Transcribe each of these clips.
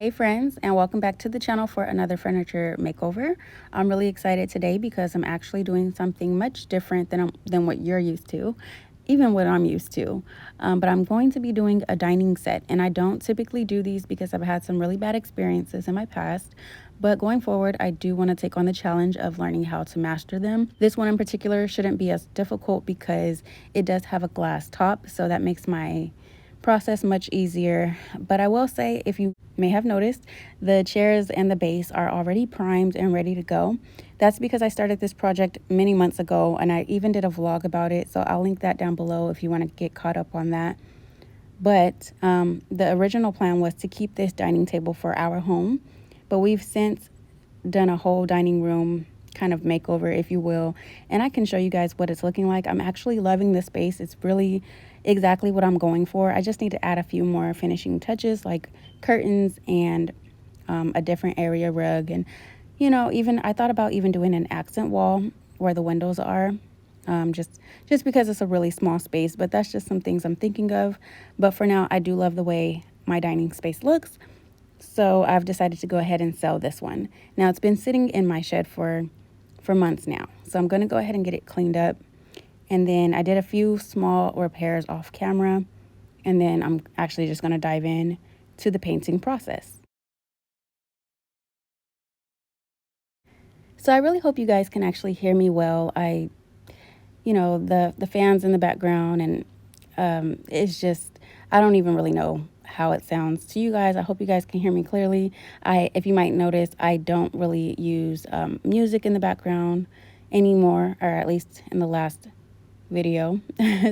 Hey friends, and welcome back to the channel for another furniture makeover. I'm really excited today because I'm actually doing something much different than what you're used to, even what I'm used to. But I'm going to be doing a dining set, and I don't typically do these because I've had some really bad experiences in my past. But going forward, I do want to take on the challenge of learning how to master them. This one in particular shouldn't be as difficult because it does have a glass top, so that makes my process much easier. But I will say, if you may have noticed, the chairs and the base are already primed and ready to go. That's because I started this project many months ago, and I even did a vlog about it, so I'll link that down below if you want to get caught up on that. But the original plan was to keep this dining table for our home, but we've since done a whole dining room kind of makeover, if you will, and I can show you guys what it's looking like. I'm actually loving the space. It's really exactly what I'm going for. I just need to add a few more finishing touches like curtains and a different area rug, and even I thought about even doing an accent wall where the windows are, just because it's a really small space. But that's just some things I'm thinking of. But for now, I do love the way my dining space looks, so I've decided to go ahead and sell this one. Now, it's been sitting in my shed for months now, so I'm going to go ahead and get it cleaned up. And then I did a few small repairs off camera, and then I'm actually just going to dive in to the painting process. So I really hope you guys can actually hear me well. The fans in the background, and it's just, I don't even really know how it sounds to you guys. I hope you guys can hear me clearly. If you might notice, I don't really use music in the background anymore, or at least in the last video.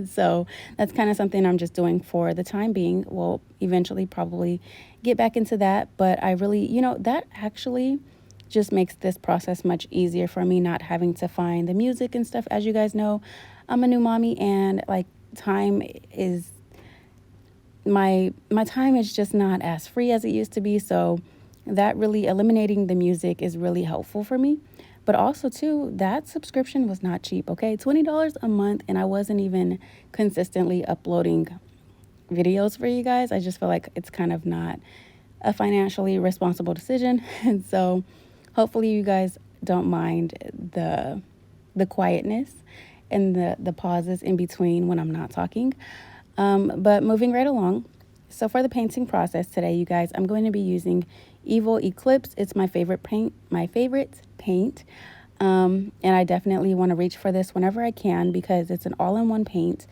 So that's kind of something I'm just doing for the time being. We'll eventually probably get back into that, but I really, that actually just makes this process much easier for me, not having to find the music and stuff. As you guys know, I'm a new mommy, and like time is my time is just not as free as it used to be. So that really eliminating the music is really helpful for me. But also too, that subscription was not cheap, okay? $20 a month, and I wasn't even consistently uploading videos for you guys. I just feel like it's kind of not a financially responsible decision. And so hopefully you guys don't mind the quietness and the pauses in between when I'm not talking. But moving right along. So for the painting process today, you guys, I'm going to be using Evil Eclipse. It's my favorite paint. And I definitely want to reach for this whenever I can because it's an all-in-one paint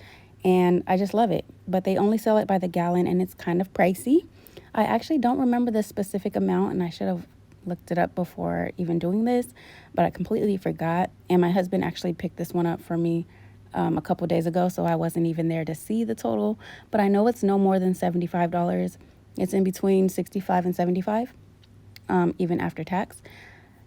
and I just love it. But they only sell it by the gallon, and it's kind of pricey. I actually don't remember the specific amount, and I should have looked it up before even doing this, but I completely forgot. And my husband actually picked this one up for me a couple days ago, so I wasn't even there to see the total, but I know it's no more than $75. It's in between $65 and $75, even after tax.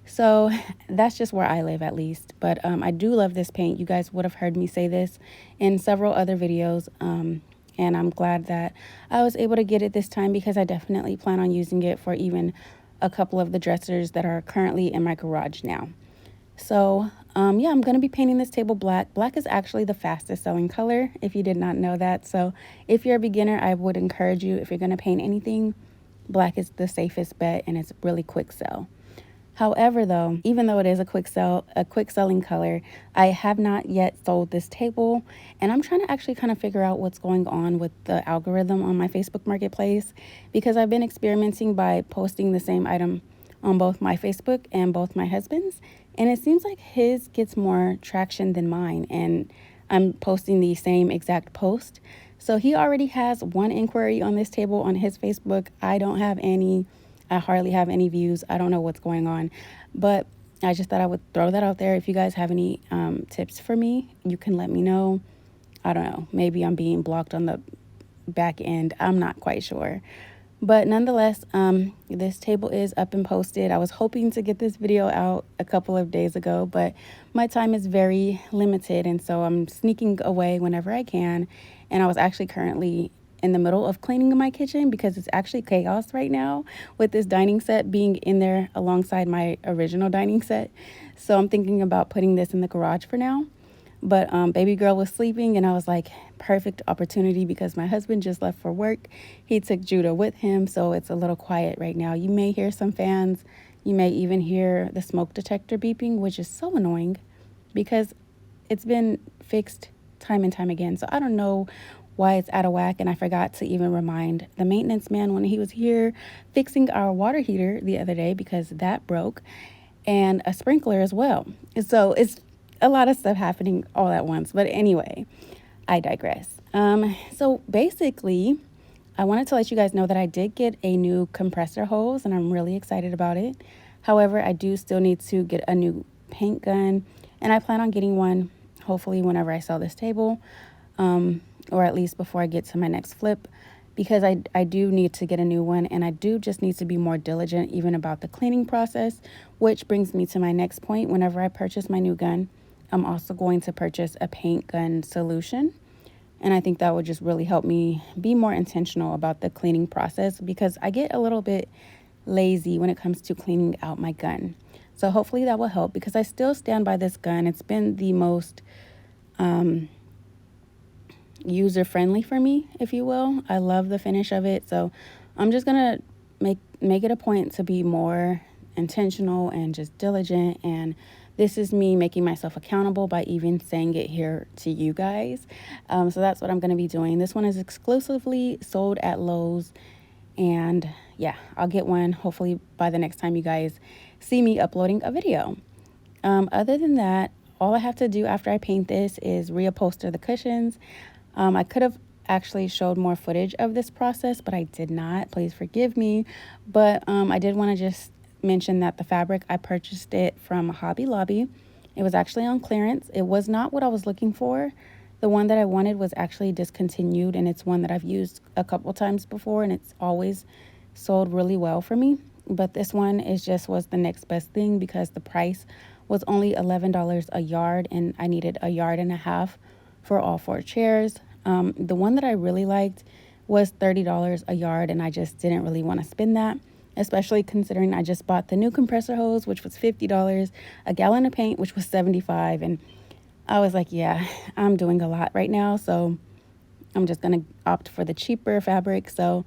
So that's just where I live, at least. But I do love this paint. You guys would have heard me say this in several other videos, and I'm glad that I was able to get it this time because I definitely plan on using it for even a couple of the dressers that are currently in my garage now. So yeah, I'm going to be painting this table black. Black is actually the fastest selling color, if you did not know that. So if you're a beginner, I would encourage you, if you're going to paint anything, black is the safest bet, and it's really quick sell. However, though, even though it is a quick selling color, I have not yet sold this table, and I'm trying to actually kind of figure out what's going on with the algorithm on my Facebook Marketplace, because I've been experimenting by posting the same item on both my Facebook and both my husband's, and it seems like his gets more traction than mine, and I'm posting the same exact post. So he already has one inquiry on this table on his Facebook. I don't have any. I hardly have any views. I don't know what's going on, but I just thought I would throw that out there. If you guys have any tips for me, you can let me know. I don't know. Maybe I'm being blocked on the back end. I'm not quite sure. But nonetheless, this table is up and posted. I was hoping to get this video out a couple of days ago, but my time is very limited, and so I'm sneaking away whenever I can. And I was actually currently in the middle of cleaning my kitchen because it's actually chaos right now with this dining set being in there alongside my original dining set. So I'm thinking about putting this in the garage for now. But baby girl was sleeping, and I was like, perfect opportunity because my husband just left for work. He took Judah with him, so it's a little quiet right now. You may hear some fans. You may even hear the smoke detector beeping, which is so annoying because it's been fixed time and time again. So I don't know why it's out of whack, and I forgot to even remind the maintenance man when he was here fixing our water heater the other day because that broke, and a sprinkler as well. So it's a lot of stuff happening all at once. But anyway, I digress. So basically, I wanted to let you guys know that I did get a new compressor hose and I'm really excited about it. However, I do still need to get a new paint gun, and I plan on getting one hopefully whenever I sell this table, or at least before I get to my next flip, because I do need to get a new one, and I do just need to be more diligent even about the cleaning process, which brings me to my next point. Whenever I purchase my new gun, I'm also going to purchase a paint gun solution. And I think that would just really help me be more intentional about the cleaning process because I get a little bit lazy when it comes to cleaning out my gun. So hopefully that will help because I still stand by this gun. It's been the most user-friendly for me, if you will. I love the finish of it. So I'm just going to make it a point to be more intentional and just diligent, and this is me making myself accountable by even saying it here to you guys. So that's what I'm going to be doing. This one is exclusively sold at Lowe's, and yeah, I'll get one hopefully by the next time you guys see me uploading a video. Other than that, all I have to do after I paint this is reupholster the cushions. I could have actually showed more footage of this process, but I did not. Please forgive me. But I did want to just mention that the fabric, I purchased it from Hobby Lobby. It was actually on clearance. It was not what I was looking for. The one that I wanted was actually discontinued, and it's one that I've used a couple times before, and it's always sold really well for me. But this one was the next best thing because the price was only $11 a yard, and I needed a yard and a half for all 4 chairs. The one that I really liked was $30 a yard, and I just didn't really want to spend that, especially considering I just bought the new compressor hose, which was $50, a gallon of paint, which was $75, and I was like, yeah, I'm doing a lot right now, so I'm just going to opt for the cheaper fabric. So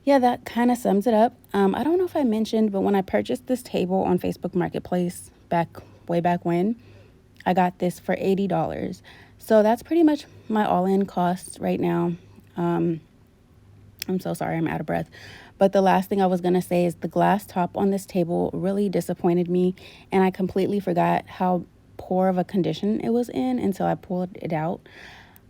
yeah, that kind of sums it up. I don't know if I mentioned, but when I purchased this table on Facebook Marketplace way back when, I got this for $80. So that's pretty much my all-in cost right now. I'm so sorry, I'm out of breath. But the last thing I was going to say is the glass top on this table really disappointed me, and I completely forgot how poor of a condition it was in until I pulled it out.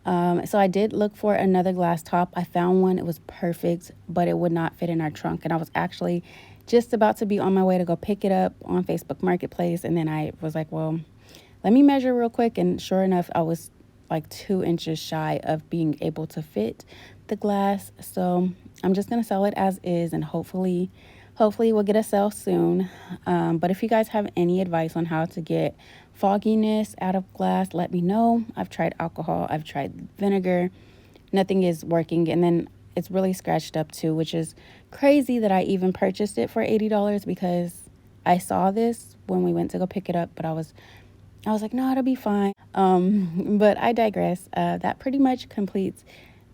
So I did look for another glass top. I found one. It was perfect, but it would not fit in our trunk. And I was actually just about to be on my way to go pick it up on Facebook Marketplace. And then I was like, well, let me measure real quick. And sure enough, I was like 2 inches shy of being able to fit the glass. So I'm just going to sell it as is, and hopefully we'll get a sale soon. But if you guys have any advice on how to get fogginess out of glass, let me know. I've tried alcohol, I've tried vinegar, nothing is working. And then it's really scratched up too, which is crazy that I even purchased it for $80 because I saw this when we went to go pick it up, but I was like, no, it'll be fine. But I digress. That pretty much completes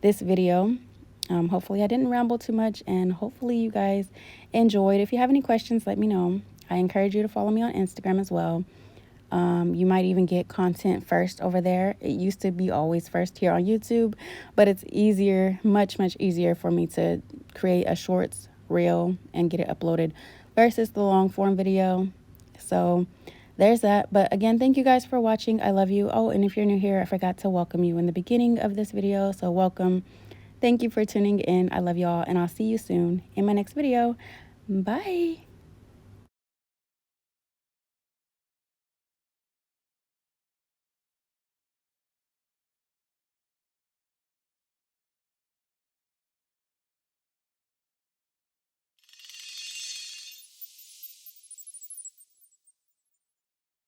this video. Hopefully I didn't ramble too much, and hopefully you guys enjoyed. If you have any questions, let me know. I encourage you to follow me on Instagram as well. You might even get content first over there. It used to be always first here on YouTube, but it's easier, much easier for me to create a shorts reel and get it uploaded versus the long form video. So there's that. But again, thank you guys for watching. I love you. Oh, and if you're new here, I forgot to welcome you in the beginning of this video, so welcome. Thank you for tuning in. I love y'all, and I'll see you soon in my next video. Bye.